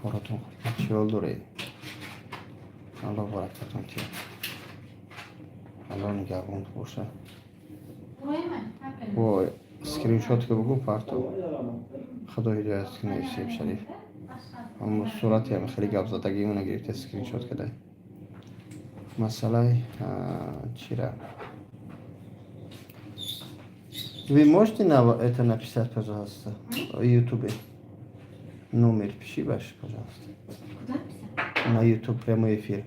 کاراتون چی دوره الله برکتون تیر الله نگهبان باشه و اسکرین شات که بگو پارتو خدا هدایت کنه سیب شریف اما صورتی هم خیلی گپ زدگی اون گرفت اسکرین شات کده مسئله چی را Вы можете это написать, пожалуйста, в Ютубе? Номер пиши ваш, пожалуйста. Куда писать? На Ютуб прямой эфир.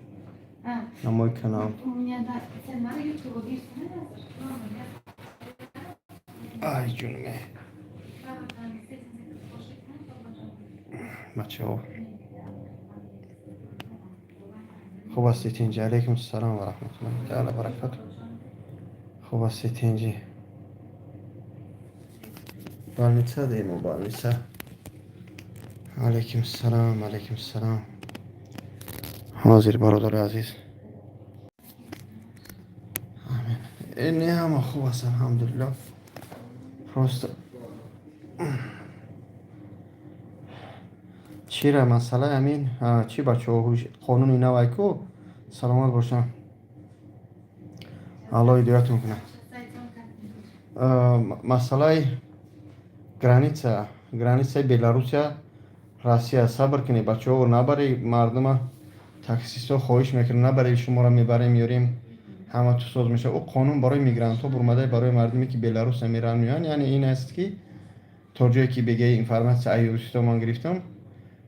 На мой канал. У меня, да, на Ютубе есть. Ай, جونمه. بچه‌ها خوب هستید اینجا؟ علیکم السلام و رحمت الله تعالی و برکاته. خوب هستید اینجا؟ بالنیسا دیمو بالنیسا. علیکم السلام علیکم السلام. حاضر برادر عزیز. آمین. نه هم خوب است الحمدلله. راست چی را مسئله امین چی بچه ها قانونی نوی کو سلامت باشم الله هدایتون کنه مسئله گرانیسه بلاروسیا روسیه صبر کنی بچه ها نبری مردم تاکسیست ها خواهش میکنه نبری شما را میبریم میاریم همه تو ساز میشه او قانون برای میگرانت ها برمده برای مردمی که بلاروس میرن میان یعنی این است که تا جایی که بگه اینفرماسیون ایوریستا من گرفتم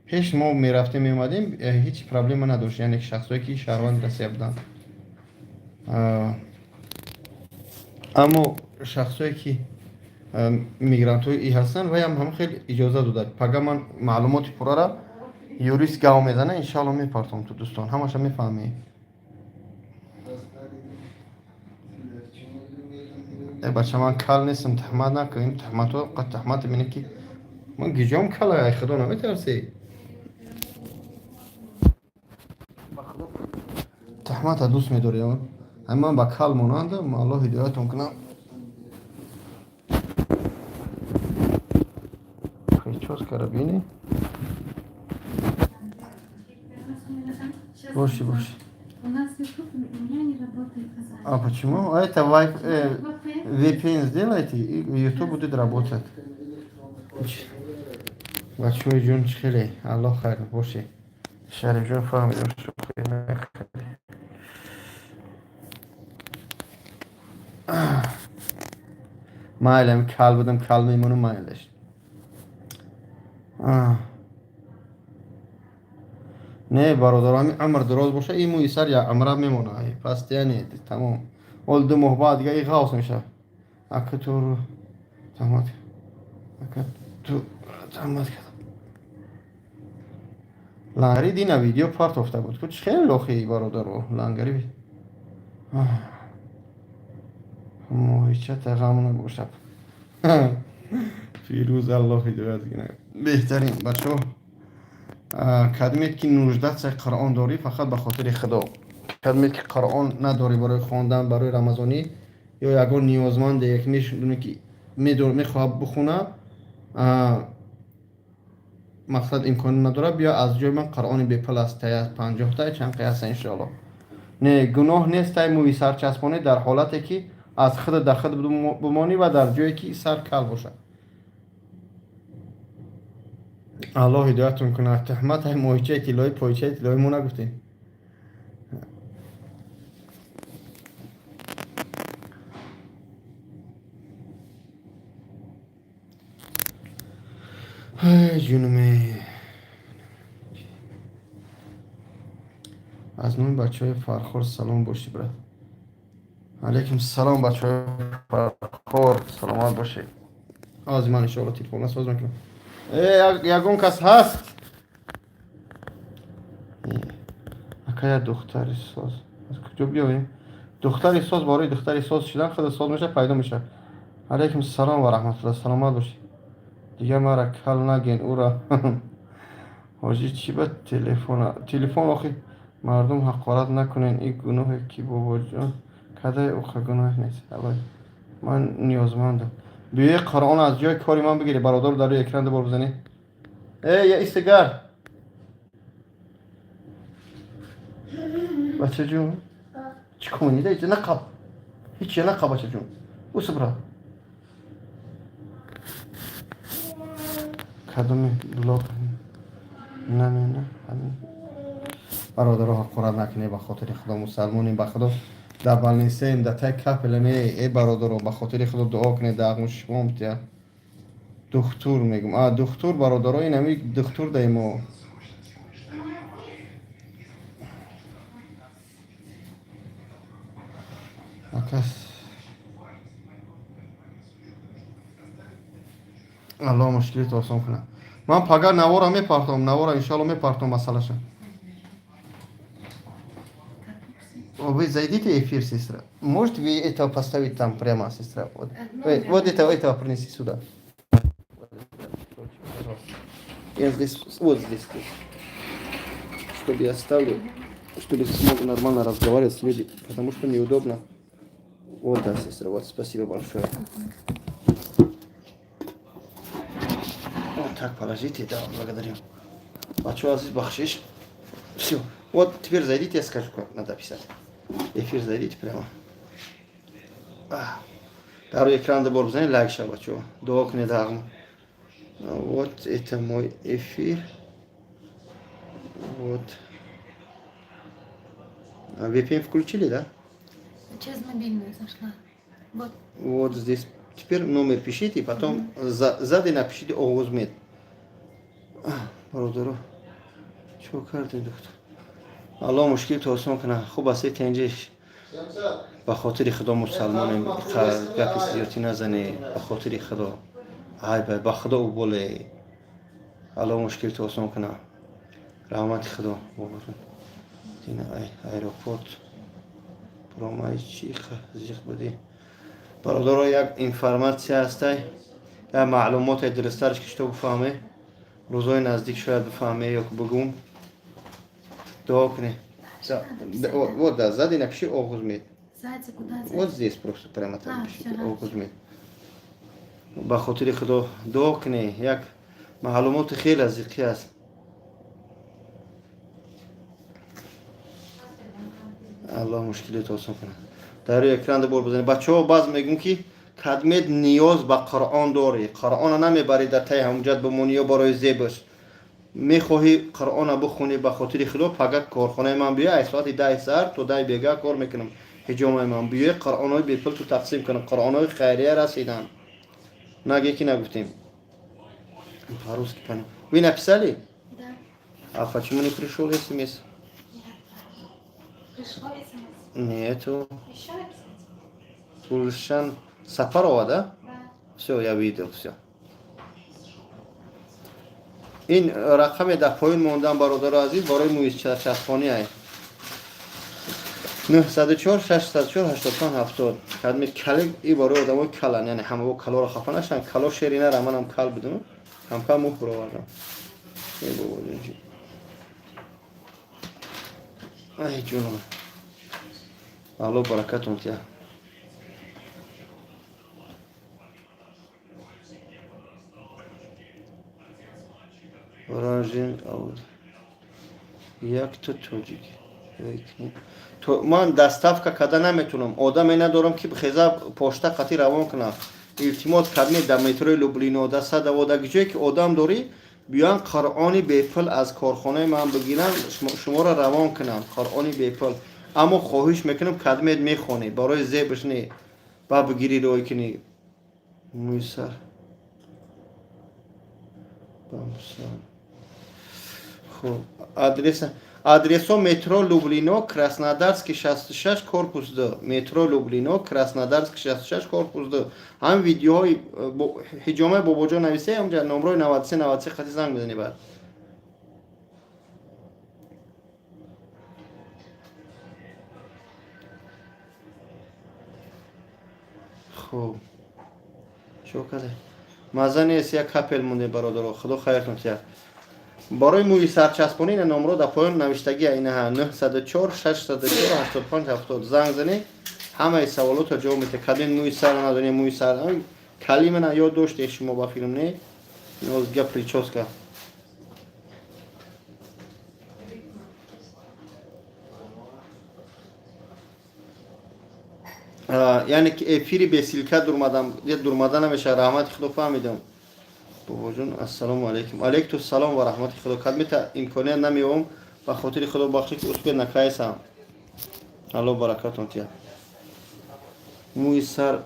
پیش ما میرفتیم میومدیم هیچ پرابلم نداشت یعنی شخصایی که شهروند رسیده بودن اما شخصایی که میگرانت های هستن و هم خیلی اجازه داده پگه من معلومات پورا را یوریست گاو میزنه انشالله میپرتم تو دوستان همش میفهمی بچه من کل نیستم تحمت نکنیم تحمت ها قد تحمت بینه که من گیجام کله ای خدا نمیترسی تحمت دوست میداری اما با کل مانندم الله هدایتون کنم خیلی چوز کرده بینی باشی باشی У нас YouTube у меня не работает казань. А почему? Это VPN сделайте, и YouTube будет работать. Большой جون خیلی الله خیر باشه شریف جون فهمیدم خیلی مایلم کل بودم کل میمونم مایلش نه برادرami عمر دراز باشه این موی سر یا عمره میمونه پس یعنی تمام اول 2 ماه بعد دیگه خاص میشه اگه تو تمام اگه تو تمام لانگری دینا ویدیو پارت افته بود کچ خیلی لخی برادر رو لانگری مویچه تغام نباشه فیروز الله هدایت کنه بهترین بچه کدمیت که 19 سال قرآن داری فقط به خاطر خدا کدمیت که قرآن نداری برای خواندن برای رمضانی یا یگان نیازمند یک میشونه که میخواد بخونه مقصد امکان نداره بیا از جای من قرآن بی پل است از 50 تا چند قیاس انشاءالله نه گناه نیست تای موی سر چسبانی در حالتی که از خود در خود بمانی و در جایی که سر کل باشه الله هدایتون کنه تحمت های مویچه تیلای پایچه تیلای مو نگفتیم جونمه از نوع بچه های فرخور سلام باشی برد علیکم السلام بچه های فرخور سلامت باشی از من انشاءالله تلفون ساز میکنم یگون کس هست اکه دختری ساز از کجا بیاییم دختری ساز برای دختری ساز شدن خود ساز میشه پیدا میشه علیکم السلام و رحمت الله سلامت باشی دیگه مرا کل نگین او را حاجی چی به تلفن آخی مردم حقارت نکنین این گناه کی بابا جان کده اوخه گناه نیست من نیازمندم بیه قرآن از جای کاری من بگیری برادر در روی اکران دبار بزنی یا ایستگر بچه جون چی کنید ایچه نقب هیچی نقب بچه جون او سبرا کدومی بلاک نه برادرها قرار نکنه به خاطر خدا مسلمانیم به خدا در بالنسیم در تای کپلمه ای برادرها به خاطر خدا دعا کنه داغم شما تیا دکتر میگم دکتر برادرای نمی دکتر دایمو اکس الله مشکلی تو آسان کنه من پگاه نوارا میپرتم نوارا انشالله میپرتم مسئلهش Вы зайдите в эфир, сестра. Можете вы это поставить там прямо, сестра? Вот этого принеси сюда. Я здесь, вот здесь. Чтобы я ставлю, чтобы смог нормально разговаривать с людьми, потому что неудобно. Вот, да, сестра, вот, спасибо большое. Вот так положите, да, благодарю. А что здесь бахшиш? Все. Вот теперь зайдите, я скажу, как надо писать. Эфир зайдите прямо. Второй экран добор бзани лайк шаба, чё? Дуок не дагм. Вот это мой эфир. Вот. А VPN включили, да? Через мобильную зашла. Вот. Вот здесь. Теперь номер пишите, потом сзади напишите Оғузмет. Бародаро. Чё карты, доктор? الله مشکل تو آسان کنه خوب است تنجش به خاطر خدا مسلمان گپ زیادی نزنه به خاطر خدا ای به خدا او بوله الله مشکل تو آسان کنه رحمت خدا بابرون دین ایروپورت برامای چی زیخ بده برادر یک اینفرماسیا هسته یا معلومات درسترش کشته بفهمه روزای نزدیک شاید بفهمه یا که بگم دعا کنه. Вот, да, сзади напиши Оғузмет. Зайца куда? Вот здесь просто прямо там напишите Оғузмет. با خاطر خدا دعا کنه یک معلومات خیلی از یکی است. الله مشکلات آسان کنه. در روی اکران دبور بزنید. بچه‌ها باز میگم که کدمت نیاز به قرآن داری. قرآن نمیبری در تای همونجا بمونی یا برای زیبش. میخواهی قرآن بخونی به خاطر خدا فقط کارخانه من بیا از ساعت 10 سر تا 10 بیگاه کار میکنم حجام من بیا قرآنای بی پول تو تقسیم کنم قرآنای خیریه رسیدن نگه کی نگفتیم پاروس کی پنو وی написали Да. а почему не пришел смс Пришло смс. нету Еще написать? Гульшан Сафарова, да? Да. Все, я видел, все. این رقم در پایین موندن برادر عزیز برای مویز چسبانی های 904 604 85 70 کدمی کلی ای برای آدم های کلن یعنی همه با کلا را خفه نشن کلا شیرینه را من هم کل بدم هم کل موه برو آوردم ای بابا جونجی ای جونم الله برکتون تیا راجین اول یک تو توجیک تو من دستافکا کدا نمیتونم آدم ندارم که بخیزه پاشته قطی روان کنم التماس کدمی در مترو لوبلینو در صد و جایی که آدم داری بیان قرآنی بیپل از کارخانه من بگیرن شما را روان کنن قرآنی بیپل اما خواهش میکنم کدمیت میخونی برای زیبش نی با بگیری روی کنی مویسر بامسان خب адресо метро Люблино, Краснодарский 66 корпус 2. Метро Люблино, Краснодарский 66 корпус 2. هم ویدیوهای حجامه باباجا نویسه همونجا نمره 93 93 خطی زنگ بزنی بعد خب چو کده مزه نیست یک کپل مونده برادر خدا خیرتون تیه برای موی سرچسبانی این نمره در پایان نوشتگی اینه ها 904 604 85 70 زنگ زنی همه سوالات رو جواب میده کدین موی سر نداری موی سر کلمه نه یاد داشته شما با فیلم نه نوز گپ پریچوسکا یعنی که افیری بسیلکه durmadan همیشه رحمت خدا فهمیدم بابا جون السلام علیکم علیکم السلام و رحمت خدا کدمیت امکانیت نمیوم و خاطر خدا بخشی که اسپی نکایسم الله برکاتون تیا موی سر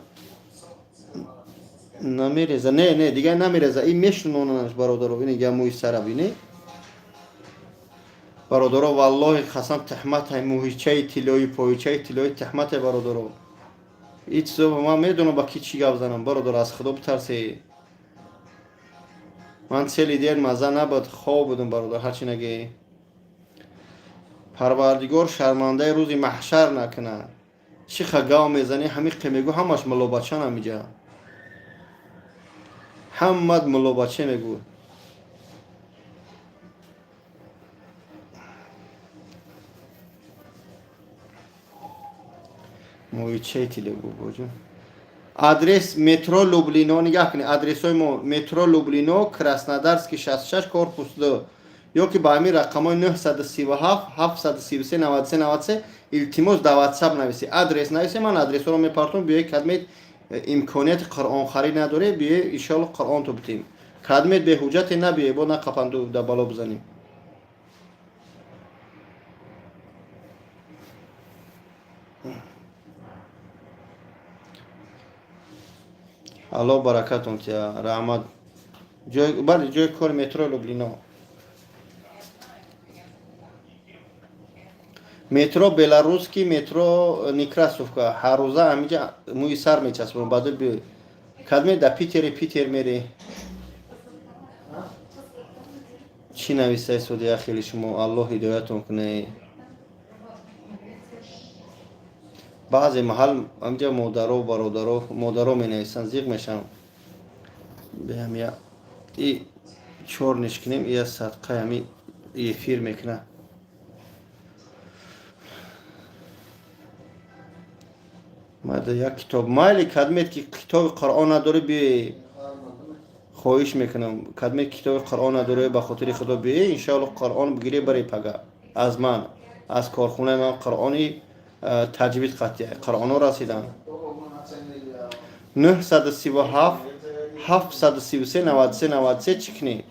نمیرزه نه دیگه نمیرزه این میشنوننش برادرو این دیگه موی سر بینی برادرو والله قسم تحمت های موهیچه تیلوی پویچه تیلوی تحمت برادرو هیچ صبح من میدونم با کی چی گپ زنم برادر از خدا بترسی من سیلی دیر مزه نبود خواب بودم برادر هرچی نگی پروردگار شرمنده روزی محشر نکنه چی خگاو میزنی همین قمیگو همش ملو بچه نمیجه همد ملو بچه میگو موی چه تیلی بوجو آدرس مترو لوبلینو نگاه کنی آدرس های ما مترو لوبلینو کراسنودارسکی 66 کورپوس 2 یا که با همین رقم های 937 733 93 93 التماس در واتساپ نویسی آدرس نویسی من آدرس رو میپرتم بیای کدمیت امکانیت قرآن خری نداره بیای ایشالا قرآن تو بتیم کدمیت به حجت نبیای با نقپندو در بالا بزنیم الله برکتون تیا رحمت جای کار مترو لوبلینو مترو белорусский مترو نیکراسوفکا هر روزه همینجا موی سر میچسبون بعد بی کدمی در پیتر میری چی نویسه سودی خیلی شما الله هدایتون کنه بعضی محل همینجا مادرو مادرو می نویسن زیغ میشم به همیا ای چور نشکنیم ای صدقه همی ای فیر میکنه ماده یک کتاب مایلی کدمیت که کتاب قرآن نداره بی خواهش میکنم کدمیت کتاب قرآن نداره به خاطر خدا بی انشاءالله قرآن بگیری برای پگه از من از کارخونه من قرآنی تجوید قطعی قرآن رسیدم 937 733 93 93 چکنی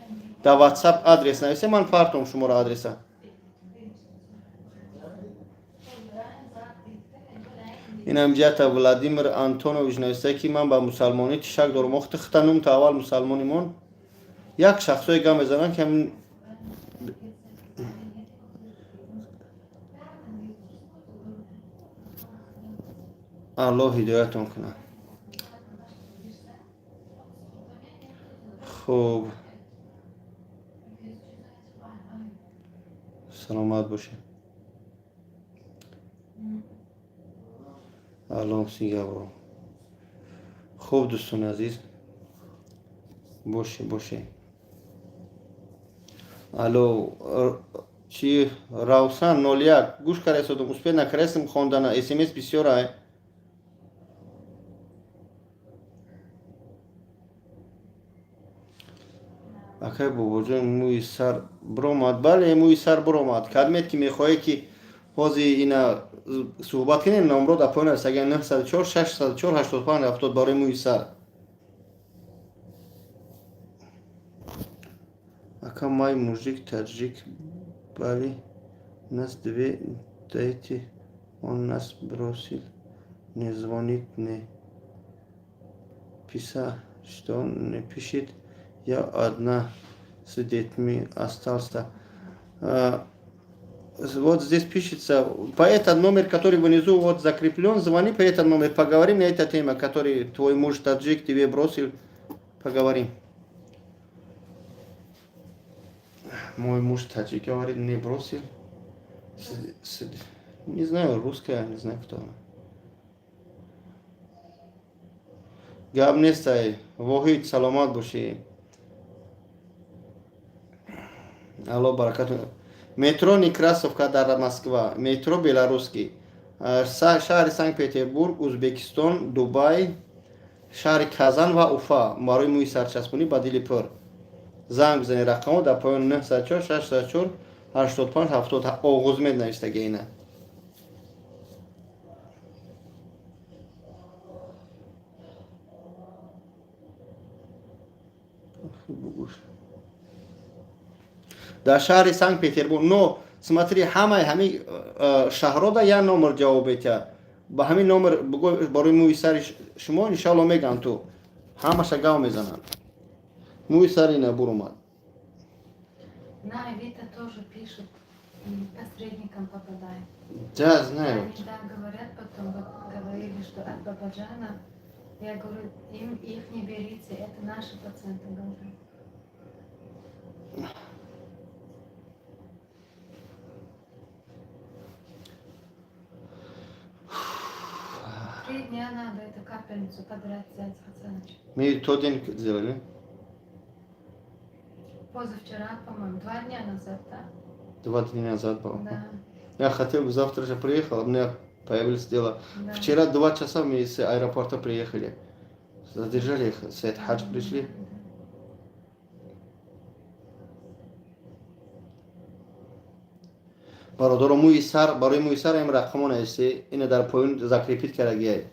در واتساپ آدرس نویسه من پرتم شما را آدرسه این هم جهت ولادیمیر آنتونوویچ نوشته که من با مسلمانی تشک دارم وقت ختنم تا اول مسلمانیمون یک شخصای گام بزنن که هم الله هدایتون کنه خوب سلامت باشه الله سیگه برو خوب دوستان عزیز باشه الو چی راوسان 01 گوش کرده успе накреслим خوندن смс بسیار اکای بابا جان موی سر بروماد بله موی سر بروماد کدمیت که میخواهی که بازی اینا صحبت کنیم نمرو در پایین است اگر 904 604 85 70 برای موی سر اکا май мужик таджик бали нас две дайте он нас бросил не звонит не писа что он не пишет я одна с детьми остался вот здесь пишется по этот номер который внизу вот закреплен звони по этот номер поговорим на эту тему который твой муж таджик тебе бросил поговорим. Мой муж таджик говорит, не бросил. Не знаю, русская, не знаю кто она. Габнестай, Вохид, саламат буши. Алло, баракату. Метро Некрасовка, Дара, Москва. Метро белорусский. Шахр Санкт-Петербург, Узбекистан, Дубай, шахр Казан ва Уфа. Маруй муй сарчаспуни бадили пур. زنگ بزنی رقمو در پایان 904 604 85 70 آغوز مید نوشته گینه дар шаҳри Санкт Петербург. Но смотри, ҳамаи шаҳрҳо як номер ҷавоб метиҳад. Ба ҳамин номер бигӯ барои мӯи сари шумо иншалло мегам ту. Ҳамаша гав мезананд. Мӯи сари набур омад. На, Авито тоже пишут, посредникам попадает. Да, знаю. Они, да, говорят потом, вот говорили, что от Бабаджана. Я говорю, их не берите, это наши пациенты, говорю. Три дня надо эту капельницу подряд взять, пацаныч. Мы тот день сделали. Позавчера, по-моему, 2 дня назад, да? 2 дня назад был. Да, Я хотел бы завтра же приехал, а у меня появилось дело. да. Вчера 2 часа мы с аэропорта приехали. Задержали их, с хадж пришли. برادر موی سر برای موی سر این رقم نوشته اینو در پایین زکریپیت کردگیه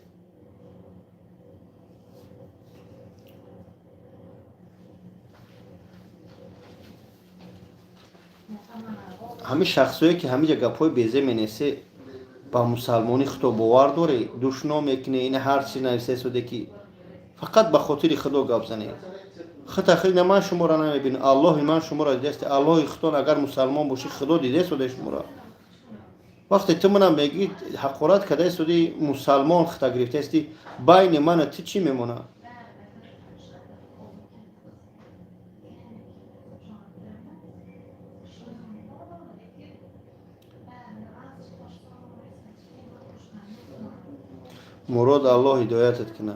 همه شخصایی که همه جا گپای بیزه مینویسه با مسلمانی خطاب باور داره دشنام میکنه این هر چی نوشته شده که فقط به خاطر خدا گپ زنه خطا خیلی من شما را نمیبینه الله من شما را دیده الله خدا اگر مسلمان باشی خدا دیده شده شما را وقتی تو منم میگی حقارت کرده شدی مسلمان خطا گرفته استی بین من و تو چی میمونه مراد الله هدایتت کنه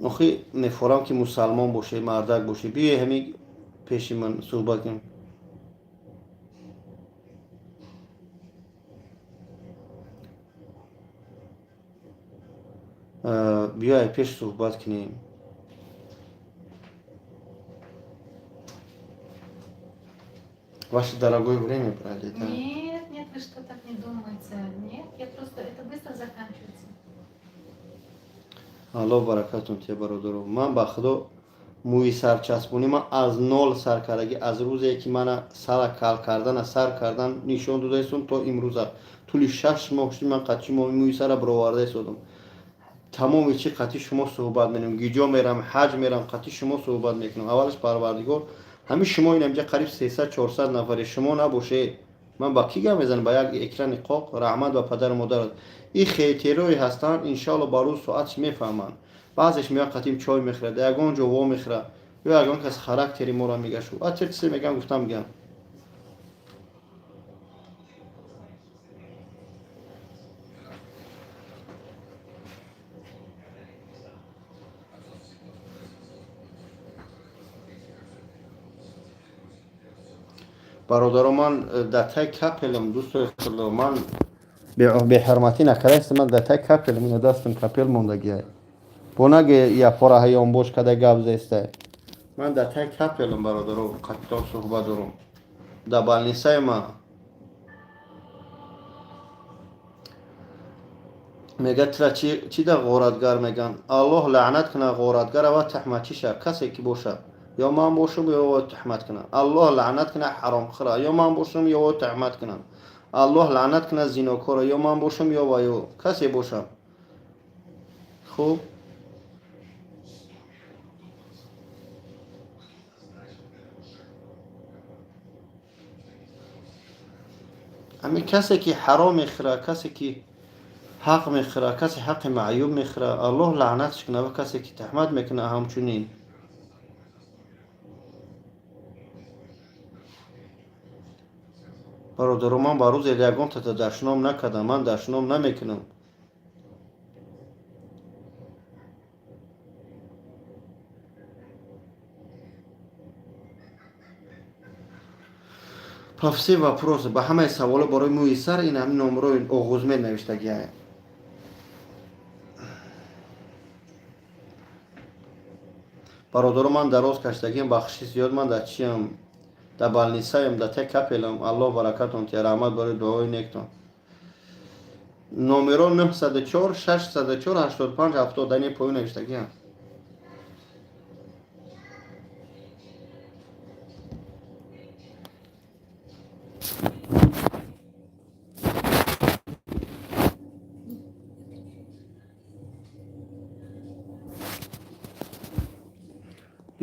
آخه نفرم که مسلمان باشه مردک باشه بیای همین پیش من صحبت کنیم بیای پیش صحبت کنیم Ваше дорогое время пролетело. Нет, нет, вы что так не думаете. Нет, я просто, это быстро заканчивается. الله برکتون ته برادرو من به خدا موی سر چسبونی من از نول سر کردگی از روزی که من سر کال کردن سر کردن نشون داده سون تا امروز طول 6 ماه من قطعی موی سر برآورده شدم تمام چی قطعی شما صحبت می‌کنم گیجا میرم حج میرم قطعی شما صحبت میکنم اولش پروردگار همین شما اینجا قریب 300 400 نفر شما نباشه من با کی گم میزنم با یک اکران قاق رحمت و پدر و مادر این خیتروی هستن ان شاء الله بارو ساعتش میفهمن بعضیش میاد قدیم چای میخره یگان جو وا میخره یا یگان کس خاراکتری مورا میگه شو چه چیزی میگم گفتم برادرم من دتای کپلم دوست دارم من به حرمتی نکردست من دتای کپلم این دستم کپل موندگیه بونگه یا پاره هیام باش کده گپ زسته من دتای کپلم برادرم قطعا صحبت دارم دبال نیسای ما میگه ترا چی ده غارتگر میگن الله لعنت کنه غارتگر و تحمتیشه کسی که باشه یا من باشم یا تحمت کنن الله لعنت کنه حرام خورا یا من باشم یا تحمت کنن الله لعنت کنه زیناکار یا من باشم یا کسی باشم خوب اما کسی که حرام میخوره کسی که حق میخوره کسی حق معیوب میخوره الله لعنتش کنه و کسی که تحمت میکنه همچنین برادر من با روز یگان تا دشنام نکردم من دشنام نمیکنم پس вопрос به همه سوال برای موی سر این همین نمره آغوزمه نوشتگیه برادر من دراز کشتگیم بخشی زیاد من در چیم در بالنیسایم در تک کپلم الله برکتون تی رحمت برای دعای نیکتون نمره 904 604 85 70 دنی پایین نوشتگیم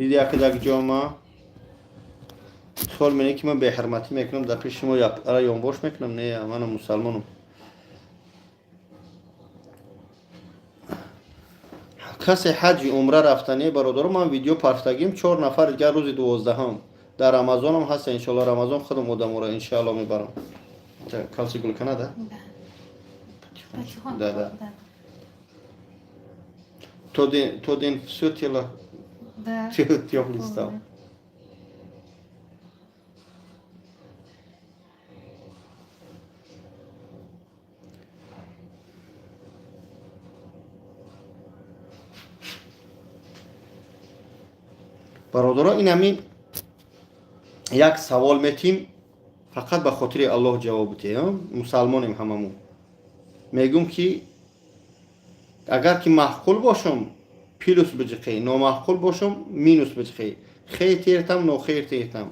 دیدی یک جامعه سوال می‌کنه که من به حرمتی میکنم در پیش شما یک اره یانباش میکنم. نه من مسلمانم. کسی حج عمره رفتنی برادرم من ویدیو پخش 4 نفر دیگه روز 12 در رمضان هم هست. انشالله رمضان خودم آدم را انشالله میبرم. کالسی گل کنه ده؟ ده تو دین все тело теплый стал. برادران این همین یک سوال میتیم فقط به خاطر الله جواب بده. مسلمانیم هممون. میگم که اگر که معقول باشم پلوس بجخی، نامعقول باشم مینوس بجخی، خیر تیرتم نو خیر تیرتم.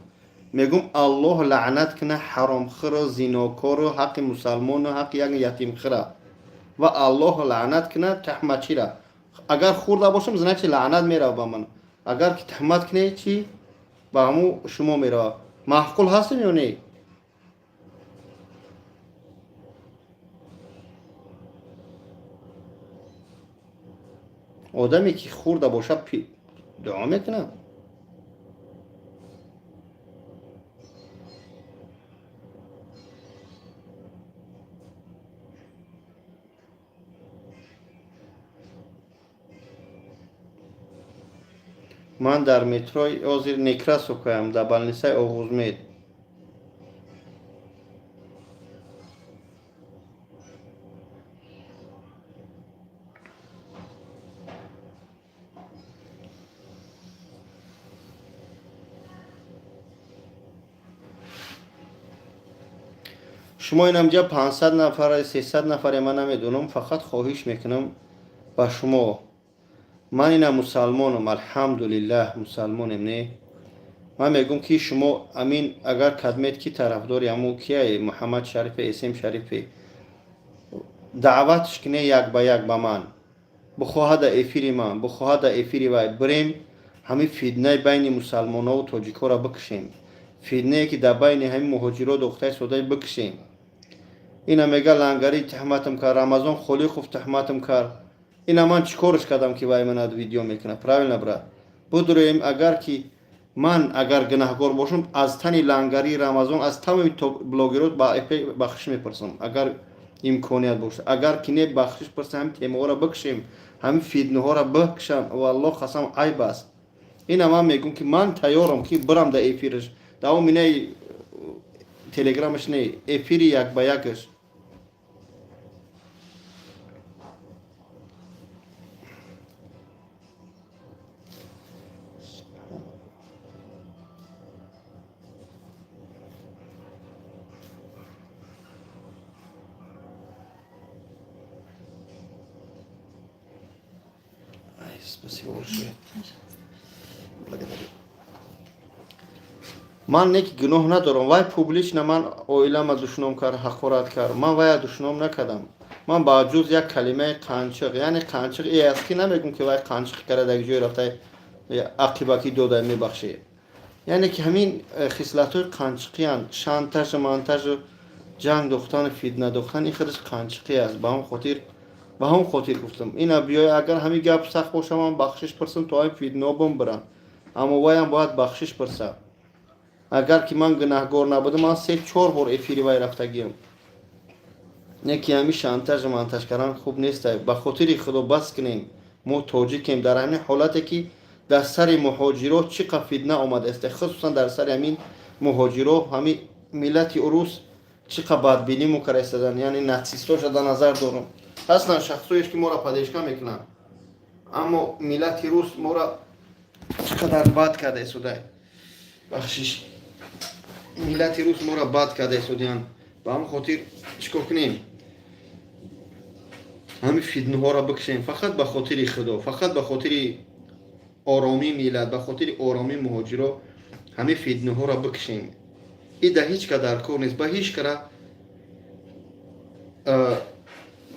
میگم الله لعنت کنه حرام خور، زیناکار و حق مسلمان و حق یک یتیم خور و الله لعنت کنه تهمتچی را. اگر خورده باشم زنه لعنت میره به من. اگر که تهمت کنه چی با همو شما میره. معقول هستیم یا نه؟ آدمی که خورده باشه دعا میکنه. من در متروی آزیر نکرس اوکایم در بلنیسای آغوزمید. شما اینجا 500 نفر 300 نفر من نمیدونم. فقط خواهش میکنم با شما. من اینا مسلمانم الحمدلله مسلمانم. نه من میگم که شما امین اگر کدمت کی طرفداری همو کیه محمد شریف اسم شریف دعوتش کنه یک به یک به من بخواهد افیری من بخواهد افیری وای بریم همین فیدنه بین مسلمان ها و تاجیک ها را بکشیم. فیدنه که در بین همین مهاجرا دختر سودای بکشیم. اینا میگه لنگری تهمتم کرد رمضان خالی خوب تهمتم کرد. اینا من چیکارش کردم که وای من ویدیو میکنه پراویل نبرد بدرویم. اگر که من اگر گناهکار باشم از تنی لنگری رمضان از تمام بلاگرات با بخشش میپرسم اگر امکانیت باشه. اگر که نه بخشش پرسم هم تیمه ها را بکشیم همین فیدنه ها را بکشم و الله قسم عیب است. اینا من میگم که من تیارم که برم در افیرش در اون مینه تلگرامش نه افیری یک به یکش. Спасибо большое. Благодарю. من نیک گناه ندارم. وای پوبلیش نه من اویلم دشنام کرد حقارت کرد. من وای دشنام نکردم. من با جز یک کلمه قنچق یعنی قنچق ای است که نمیگم که وای قنچق کرده یک جای رفته عاقبتی دوده میبخشه. یعنی که همین خصلت‌های قنچقی اند. شانتاژ مانتاژ جنگ دختان فیدنه دختان این خودش قنچقی است. با هم خاطر گفتم اینا بیای اگر همین گپ سخت باشه من بخشش پرسم تو این فیدنه بم برن. اما وای هم باید بخشش پرسم. اگر که من گناهگار نبودم من 3-4 بار افیری وای رفتگیم. یکی همین شانتاژ مانتاژ کردن خوب نیست. به خاطر خدا بس کنیم. ما تاجیکیم در همین حالتی که در سر مهاجرات چقدر فیدنه آمده است خصوصا در سر همین مهاجرات همین ملت روس چقدر بدبینی مکرستدن یعنی ناتسیستاش در نظر دارم. اصلا شخصیش که ما را پدیشکا میکنن اما ملت روس ما را چقدر بد کرده سوده بخشش. ملت روس ما را بد کرده سودیان. با هم خاطر چیکار کنیم همین فیدنه ها را بکشیم فقط به خاطر خدا فقط به خاطر آرامی ملت به خاطر آرامی مهاجرا همین فیدنه ها را بکشیم. این در هیچ قدر کار نیست. به هیچ کره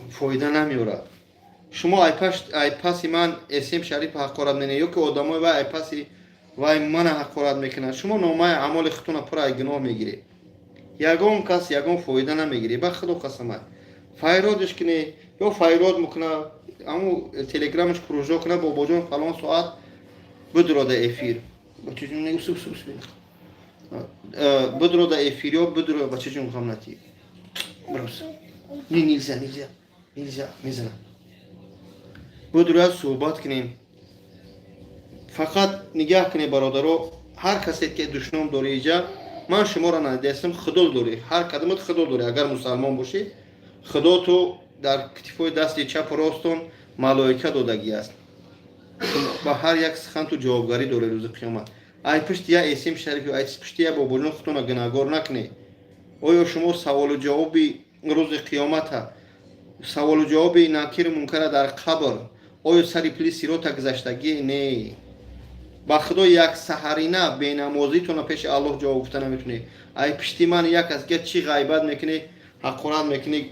فایده نمیاره. شما ای پاسی من اسم شریف حقارت نینه یا که آدمای و ای پاسی وای من حقارت میکنه. شما نامه اعمال خودتون پر گناه میگیری. یگان کس یگان فایده نمیگیری. به خدا قسمت فایرادش کنه یا فایراد میکنه، اما تلگرامش پروژه کنه با بابا جان فلان ساعت بدرو در افیر. بچه جون نگو سوس سوس بدرو در افیر یا بدرو بچه جون خام نتی بروس نیلزا میزنه بدرو صحبت کنیم. فقط نگاه کنی برادرو، هر کسی که دشمن داره اینجا، من شما را ندیستم، خدا داری، هر کدومت خدا داری. اگر مسلمان باشی خدا تو در کتفای دست چپ و راستون ملائکه دادگی است. با هر یک سخن تو جوابگاری داری روز قیامت. ای پشت یا اسم شریف ای پشت یا با بجون خودتون گناهگار نکنی. آیا شما سوال و جوابی روز قیامت ها، سوال و جوابی ناکر منکر در قبر، آیا سری پلی سیرات گذشتگی نه. با خدا یک سحرینه بین نمازیتون پیش الله جواب گفتن نمیتونی. ای پشتی من یک از گه چی غیبت میکنی، حقارت میکنی،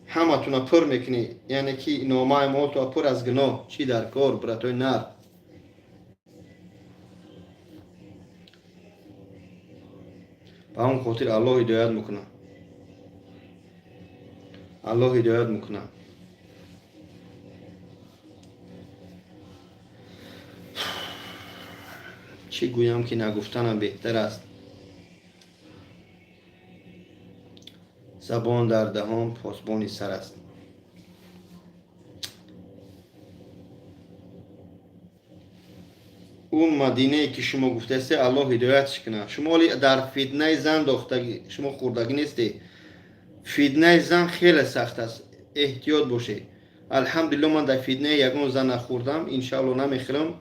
همه تون پر میکنی، یعنی که نامه ما تو پر از گناه چی در کار براتوی نر. با اون خاطر الله هدایت میکنه، الله هدایت میکنه. چی گویم که نگفتنم بهتر است. زبان در دهان پاسبانی سر است. اون مدینه که شما گفته است الله هدایتش کنه. شما در فتنه زن داختگی شما خوردگی نیستی. فتنه زن خیلی سخت است، احتیاط باشی. الحمدلله من در فتنه یگان زن نخوردم، انشاءالله نمیخورم،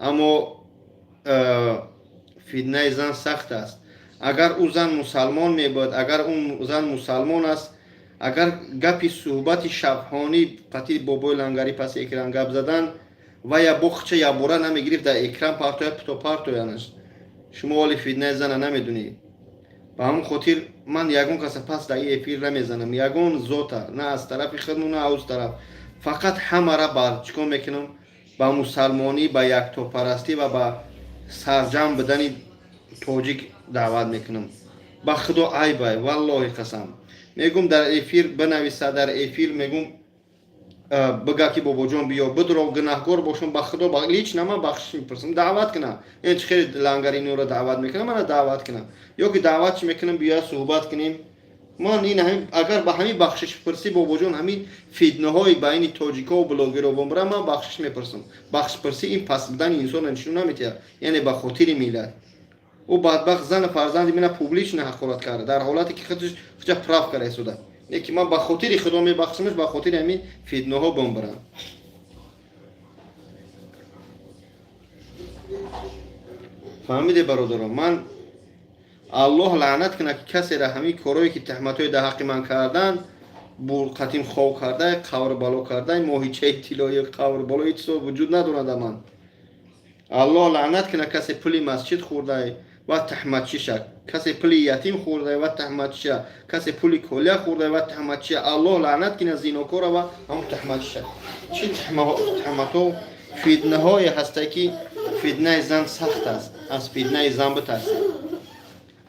اما فتنه زن سخت است. اگر او زن مسلمان میبود، اگر اون زن مسلمان است، اگر گپی صحبت شبهانی پتی بابای لنگری پس اکران گپ زدن و یا بخچه یا بوره نمیگرفت در اکران پارتوی پتو پارتویانش، شما والی فتنه زن نمیدونی. با همون خاطر من یگون کس پس در این افیر نمیزنم، یگون زوتا، نه از طرف خودمون نه از طرف، فقط همه را بر چکو میکنم با مسلمانی، با یک تو پرستی و با سرجم بدنی توجیک دعوت میکنم. با خدا عیبه والله قسم میگم در افیر بنویسه، در افیر میگم بگه که بابا جان بیا بدرو گناهگار باشم، با خدا با هیچ نما بخشش میپرسم، دعوت کنم. این خیلی لنگری نورا دعوت میکنم، من دعوت کنم یا که دعوت میکنم بیا صحبت کنیم. من این هم اگر به همین بخشش پرسی بابا جان همین فتنه های بین تاجیکا و بلاگر و بمبرا من بخشش میپرسم. بخش پرسی این پس بدن انسان نشون نمیده، یعنی به خاطر میلاد. او بدبخت زن فرزند من پوبلیش نه حقارت کرده در حالتی که خودش پراف کرده شده. یکی من به خاطر خدا میبخشمش، به خاطر همین فتنه ها بمبرم. فهمیده برادران؟ من الله لعنت کنه که کسی را همین کارهایی که تهمت های در حق من کردن، قتیم خواه کرده، قور بالا کرده، ماهیچه طلایی قور بالا هیچ سو وجود ندارد. من الله لعنت کنه کسی پلی مسجد خورده و تهمتچی شد، کسی پلی یتیم خورده و تهمتچی شد، کسی پلی کلیه خورده و تهمتچی. الله لعنت کنه زیناکار و هم تهمتچی شد. چی تهمت ها فتنه های هسته که فتنه زن سخت است. از فتنه زن بترسی،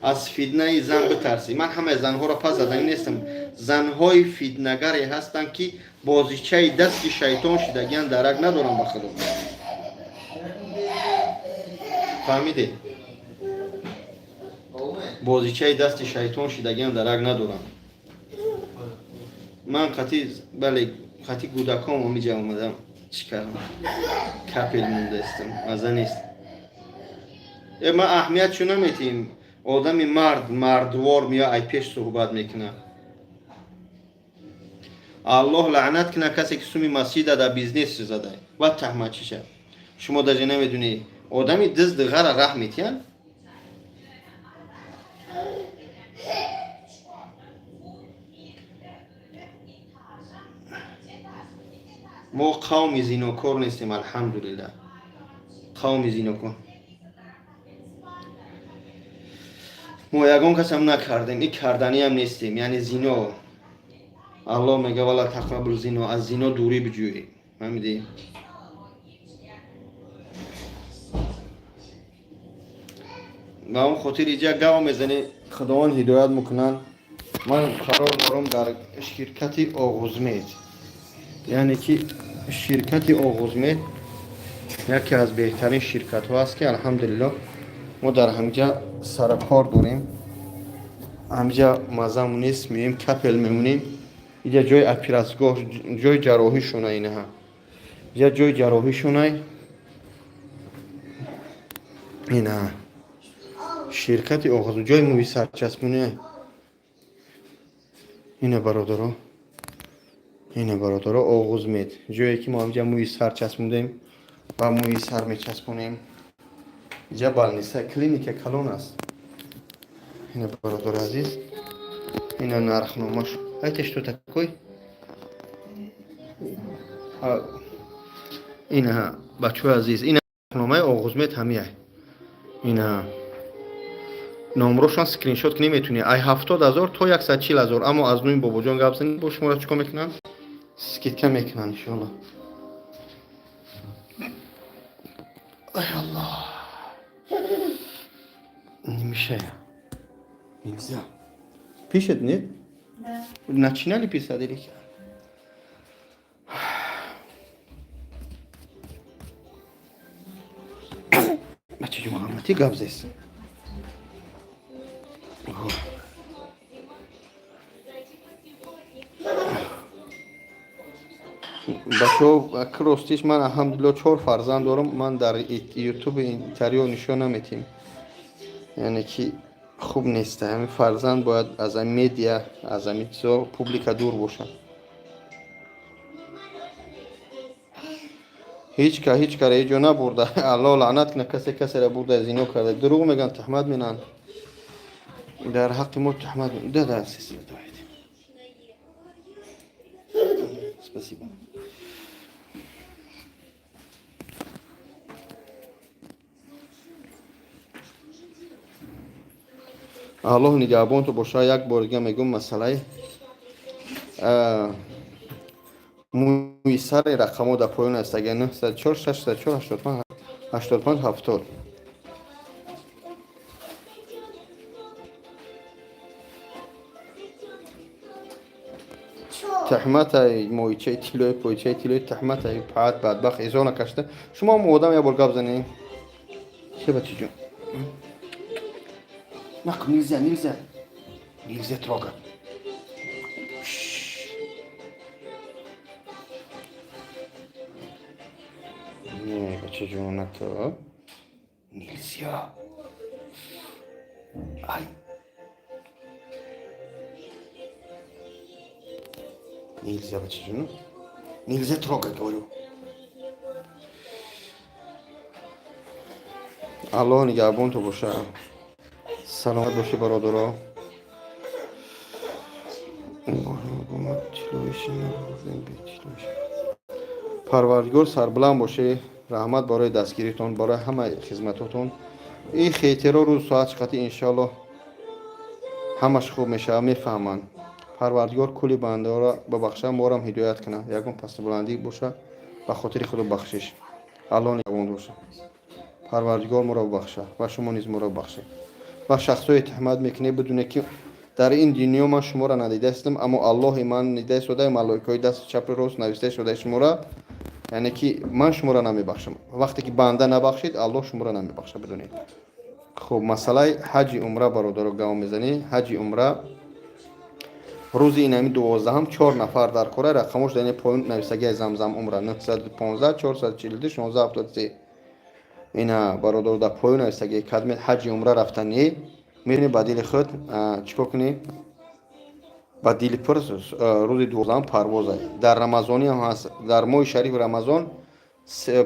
از فتنه زن بترسی. من همه زنها را پس زدنی نیستم. زنهای فتنه‌گری هستند که بازیچه دست شیطان شدگیان درک ندارم به خدا. فهمیده؟ بازیچه دست شیطان شدگیان درک ندارم. من قطعی بله قطعی گودکام امیجا اومدم چی کردم کپل مونده استم ازا نیست. ما اهمیت چون نمیتیم. آدمی مردوار میاد ای پیش صحبت میکنه. الله لعنت کنه کسی که سومی مسجد در بیزنس زده و تهمت چیشه. شما در جنه میدونی آدمی دزد غره رحم میتین. ما قوم زیناکار نیستیم الحمدلله. قوم زیناکار ما یگان کس هم نکردیم، این کردنی هم نیستیم. یعنی زینا الله میگه ولا تقربوا الزنا، از زینا دوری بجویید. فهمیدی؟ و اون خاطر اینجا گام میزنی خداوند هدایت میکنن. من قرار دارم در شرکت آغوزمید، یعنی که شرکت آغوزمید یکی از بهترین شرکت ها است که الحمدلله ما در همجا سر کار داریم. همجا مزمون نیست، میریم کپل میمونیم. اینجا جای اپیراسگاه، جای جراحی شونه اینه ها. اینجا جای جراحی شونه اینه. شرکت آغوز جای موی سرچسبونه اینه برادرها. اینه برادرها آغوز مید، جایی که ما همجا موی سر چسبوندیم و موی سر میچسبونیم. اینجا بالنیسه کلینیک کلون است. اینه برادر عزیز، اینه نرخنامه‌ش. ایتش تو تکوی اینه بچه عزیز، اینه نرخنامه آغوز مید همیه. اینه نمروشان سکرین شات کنی میتونی ای 70,000 تا 140,000. اما از نوین بابا جان گپ زنی با شما را چیکار میکنن؟ سکیتکا میکنن ان شاء الله. ای الله نمیشه нельзя. Пишет, нет? Да. Начинали писать или? Бачи Мухаммад, ты гап здесь. بچه‌ها کروستیش من الحمدلله 4 فرزند دارم. من در یوتیوب اینتریو نشون نمیتیم، یعنی که خوب نیست. همین فرزند باید از این میدیا، از این چیزا پوبلیک دور باشن. هیچ کاری ایجا نبرده. الله لعنت کنه کسی را برده زینو کرده. دروغ میگن، تهمت میزنن در حق ما. تهمت ده سیستم دارید. спасибо. الله نگهبان تو باشه. یک بار دیگه میگم مسئله موی سر رقمو در پایین است. اگر 904 604 85 85 70 تحمت مویچه تیلوی پویچه تیلوی تحمت پاد بدبخت ایزانا کشته. شما هم آدم یا بار گپ زنید چه بچه جون نکن. нельзя трогать. Не, бача جون это нельзя. Ай. Нельзя, бача جون. Нельзя трогать, говорю. الله نگهبان تو باشه. سلامت باشی برادرها. پروردگار سربلند باشه. رحمت برای دستگیریتون، برای همه خدمتاتون. این خیترا روز ساعت چقدر انشالله همش خوب میشه، میفهمن. پروردگار کلی بنده ها را ببخشه، ما را هم هدایت کنه. یکم پس بلندی باشه به خاطر خود بخشش. الله نگهبان باشه. پروردگار ما را ببخشه و شما نیز ما را ببخشه. و شخصای تهمت میکنه بدونه که در این دنیا من شما را ندیده استم، اما الله من ندیده شده، ملائکه دست چپ راست نوشته شده شما را، یعنی که من شما را نمیبخشم. وقتی که بنده نبخشید الله شما را نمیبخشه بدونید. خب مسئله حج عمره برادر گام میزنی. حج عمره روز اینمی 12 هم 4 نفر در کره رقمش در پایین نویسگی زمزم عمره 915 442 1673. اینا برادر در پایین نویسگی کدمت حج عمره رفتنی میرنی بدیل خود چیکار کنی؟ بدیل پرس روز 12 پروازه. در رمضانی هم هست. در ماه شریف رمضان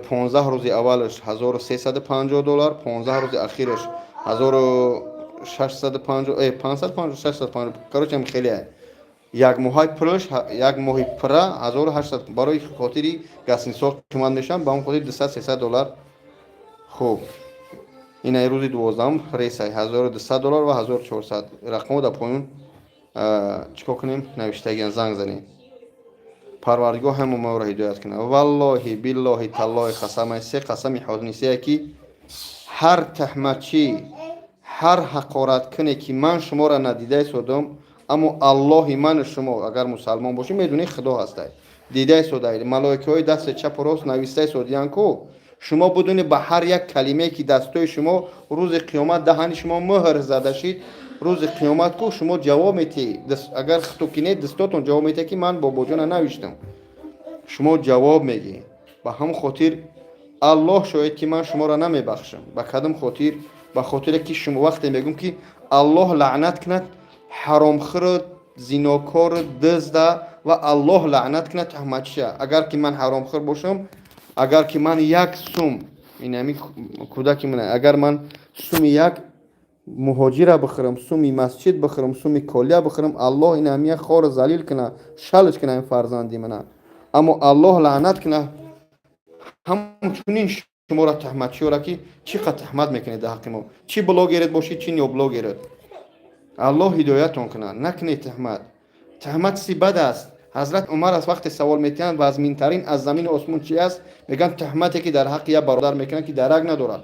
15 روز اولش $1350، 15 روز اخیرش 1650 550 650. کاروچم خیلی است. یک ماه پرش یک ماه پره 1800 برای خاطری گسنساخ کمند میشن با اون خاطر $200-300. خوب این روز 12 ریسه $1200 و 1400. رقم در پایین چیکار کنیم؟ نوشتگی زنگ زنیم. پروردگار هم ما را هدایت کنه. والله بالله تالله قسم است. قسم حاضر نیست که هر هر حقارت کنه که من شما را ندیده سودم، اما الله من شما اگر مسلمان باشی میدونی خدا هسته، دیده سوده ملائکه های دست چپ و راست نوشته سودیان کو شما بدونی به هر یک کلمه که دستای شما روز قیامت دهن شما مهر زده شید، روز قیامت کو شما جواب میتی اگر تو کنه دستاتون جواب میته که من بابا جان نوشتم، شما جواب میگی. به هم خاطر الله شاید که من شما را نمیبخشم به کدام خاطر؟ به خاطر که شما وقتی میگم که الله لعنت کند حرامخور زیناکار دزد و الله لعنت کند تهمتچی، اگر که من حرامخور باشم، اگر که من یک سوم اینمی کودکی من اگر من سوم یک مهاجر بخرم، سومی مسجد بخرم، سومی کالیه بخرم، الله این همیه خار ذلیل کنه شلش کنه این فرزندی منه، اما الله لعنت کنه همچنین شما را تهمتچی را که چقدر تهمت میکنید در حق ما، چی بلاگرت باشید چی نو بلاگرت، الله هدایتون کنه نکنید تهمت. تهمت سی بد است. حضرت عمر از وقت سوال میتین و از مینترین از زمین و آسمون چی است میگن تهمتی که در حق یک برادر میکنن که درک نداره،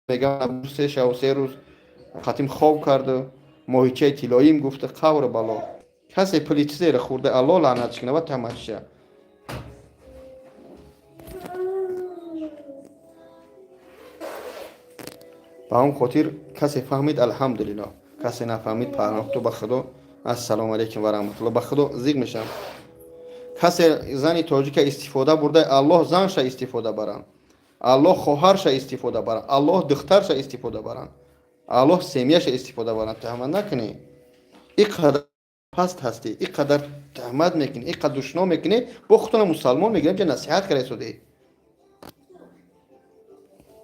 میگن سه روز ختم خواب کرده ماهیچه طلاییم گفته قور بالا کسی پلیتیزه را خورده الله لعنتش کنه و تهمتش. با هم خاطر کسی فهمید الحمدلله، کسی نفهمید پرناخت به خدا. السلام علیکم و رحمت الله. به خدا زیگ میشم کسی زن تاجیک استفاده برده الله زنش استفاده برن، الله خواهرش استفاده برن، الله دخترش استفاده برن، الله سمیش استفاده برن. تهمت نکنی اینقدر پست هستی، اینقدر تهمت میکنی، اینقدر دشنام میکنی با خودتون مسلمان میگیرم که نصیحت کرده شده.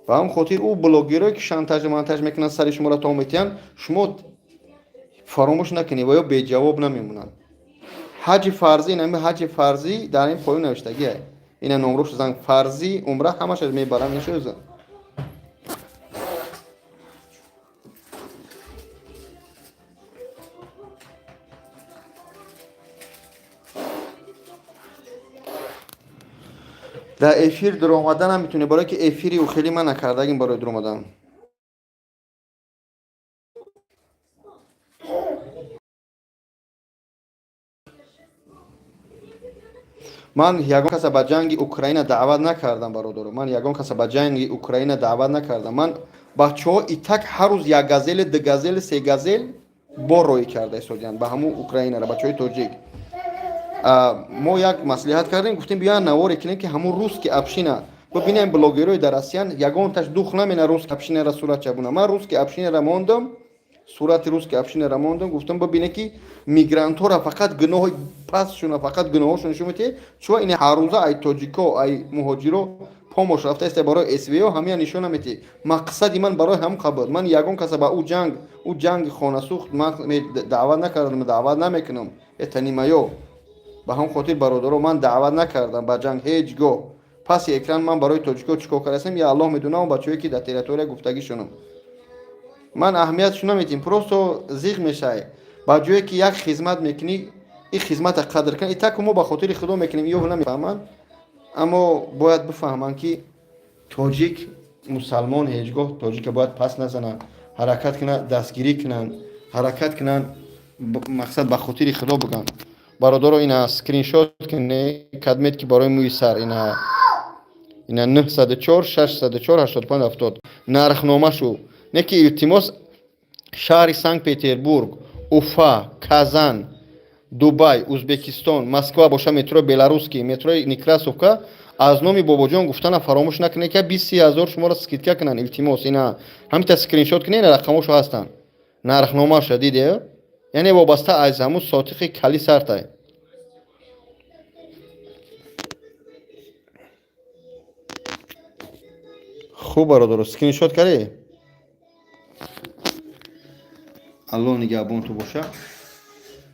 و هم خاطر او بلاگرایی که شانتاژ مانتاژ میکنن سر شما را تا میتین شما فراموش نکنی و یا بی جواب نمیمونن. حج فرضی نمی حج فرضی در این پایون نوشتگیه، این نمروش زنگ فرضی عمره همش از میبرم نشوز. در افیر در اومدن هم میتونه برای که افیری و خیلی من نکردگیم برای در اومدن. من یگان کس به جنگ اوکراین دعوت نکردم برادر، من یگان کس به جنگ اوکراین دعوت نکردم. من بچه‌ها ایتک هر روز یک گازل دو گازل سه گازل بار روی کرده سودیان به همون اوکراین را بچهای تاجیک. ما یک مصلحت کردیم گفتیم بیا نواری کنیم که همون روز که افشینه ببینیم بلاگرای در اسیان یگان تاش دوخ نمینه روز که افشینه را صورت چبونه. من روز که افشینه را ماندم صورت روز که افشینه را ماندم گفتم ببینه که میگرانت ها را فقط گناه پسشون فقط گناهاشون نشون میده، چون این هر روزه ای تاجیکا ای مهاجرا پاموش رفته است برای اسویا همه نشون میده. مقصدی من برای هم قبول من یگان کس با او جنگ خانه سوخت من دعوت نکردم، دعوت نمیکنم اتنیمایو به هم خاطر برادرو من دعوت نکردم به جنگ هیچگاه. پس اکران من برای تاجیکا چیکار کردم یا الله میدونه و بچه‌ای که در تریتوریا گفتگیشونم من اهمیتش نمیدیم، پروستو زیغ میشه با جایی که یک خدمت میکنی این خدمت قدر کنی تک ما به خاطر خدا میکنیم یهو نمیفهمن، اما باید بفهمن که تاجیک مسلمان هیچگاه تاجیک باید پس نزنن، حرکت کنن، دستگیری کنن، حرکت کنن، مقصد به خاطر خدا بگن. برادر اینا اسکرین شات کنه کدمت که برای موی سر اینا 904 604 85 70 نرخنامه شو نکی التماس شهر سنت پتربورگ، اوفا، کازان، دبی، ازبکستان، مسکو باشه مترو بلاروسکی، مترو نیکراسوفکا از نامی باباجان گفتن فراموش نکنه که 20000 شما را اسکیت کنن. التماس اینا همین تا اسکرین شات کنین رقمشو هستن نرخنامه شدیده یعنی وابسته از همون ساتیخ کلی سرته. خوب برادر اسکرین شات کردی؟ الله نگهبان تو باشه.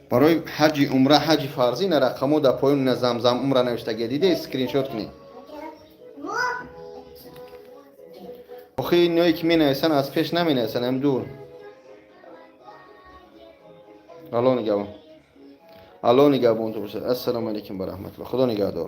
برای حج عمره حج فرضی نه رقمو در پایون زمزم عمره نوشته دیده اسکرین شات کنی. آخه اینایی که می نویسن از پیش نمی نویسن هم دور. الله نگهبان تو باشه. السلام علیکم و رحمت الله. خدا نگهدار.